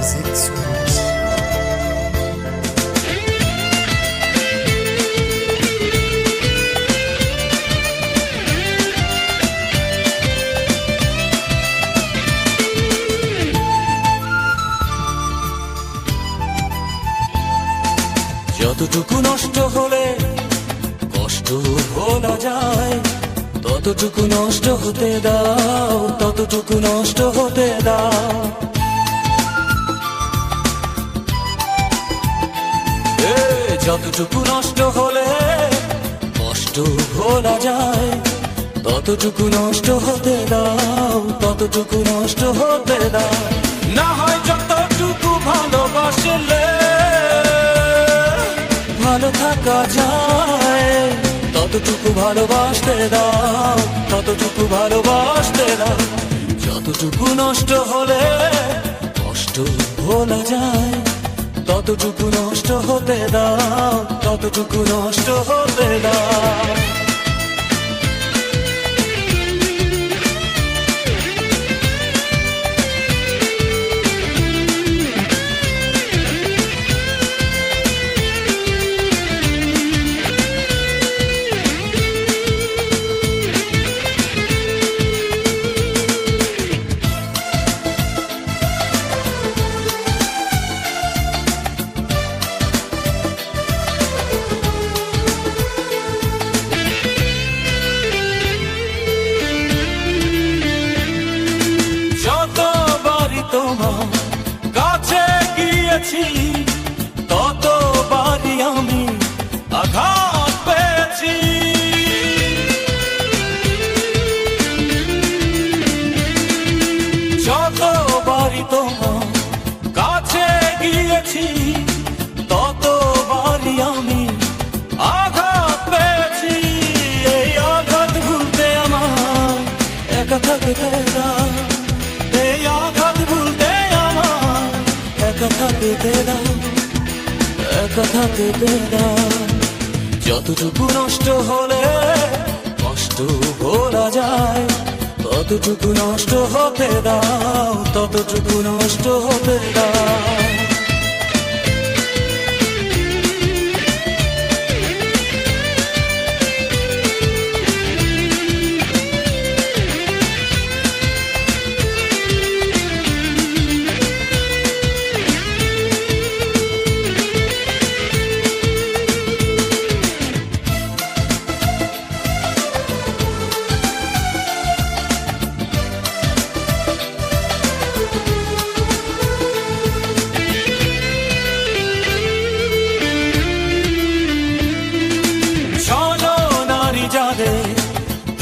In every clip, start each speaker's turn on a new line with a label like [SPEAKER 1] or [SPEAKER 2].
[SPEAKER 1] Music Source.
[SPEAKER 2] যতটুকু নষ্ট হলে কষ্ট ভোলা যায়, ততটুকু নষ্ট হতে দাও, ততটুকু নষ্ট হতে দাও। যতটুকু নষ্ট হলে কষ্ট ভোলা যায়, ততটুকু নষ্ট হতে দাও, ততটুকু নষ্ট হতে দাও। না হয় যতটুকু ভালোবাসলে ভালো থাকা যায়, ততটুকু ভালোবাসতে দাও, ততটুকু ভালোবাসতে দাও। যতটুকু নষ্ট হলে কষ্ট ভোলা যায়, ততটুকু নষ্ট হতে দাও, ততটুকু নষ্ট হতে দাও। তোমার কাছে গিয়েছি, ততবারই আমি আঘাত পেয়েছি। যতবারই তোমার কাছে গিয়েছি, ততবারই আমি আঘাত পেয়েছি। এই আঘাত ভুলতে আমার একা থাকতে দাও, এই আঘাত ভুলতে আমার একা থাকতে দাও, একা থাকতে দাও। যতটুকু নষ্ট হলে কষ্ট ভোলা যায়, ততটুকু নষ্ট হতে দাও, ততটুকু নষ্ট হতে দাও।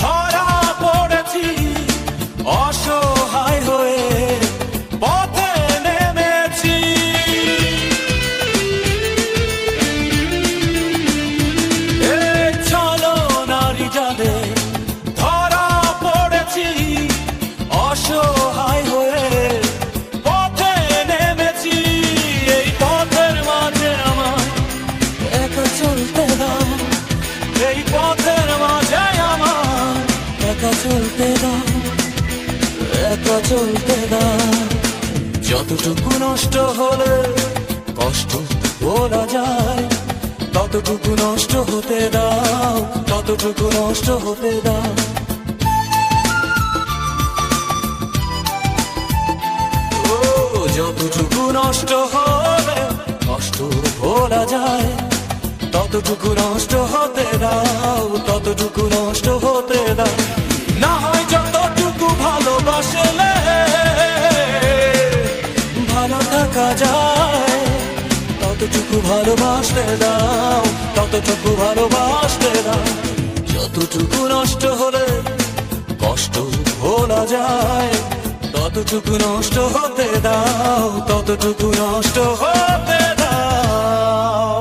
[SPEAKER 2] ধরা পড়েছি অসহায় হয়ে পথে নেমেছি, চলো নারী যাদের ধরা পড়েছি অসহায় হয়ে পথে নেমেছি। এই পথের মাঝে আমার একা চলতে দাও, এই পথের মাঝে আমার একা চলতে দাও, একা চলতে দাও। যতটুকু নষ্ট হলে কষ্ট ভোলা যায়, ততটুকু নষ্ট হতে দাও, ততটুকু নষ্ট হতে দাও। যতটুকু নষ্ট হলে কষ্ট ভোলা যায়, ততটুকু নষ্ট হতে দাও, ততটুকু নষ্ট হতে দাও। না হয় যতটুকু ভালোবাসলে ভালো থাকা যায়, ততটুকু ভালোবাসতে দাও, ততটুকু ভালোবাসতে দাও। যতটুকু নষ্ট হলে কষ্ট ভোলা যায়, ততটুকু নষ্ট হতে দাও, ততটুকু নষ্ট হতে দাও।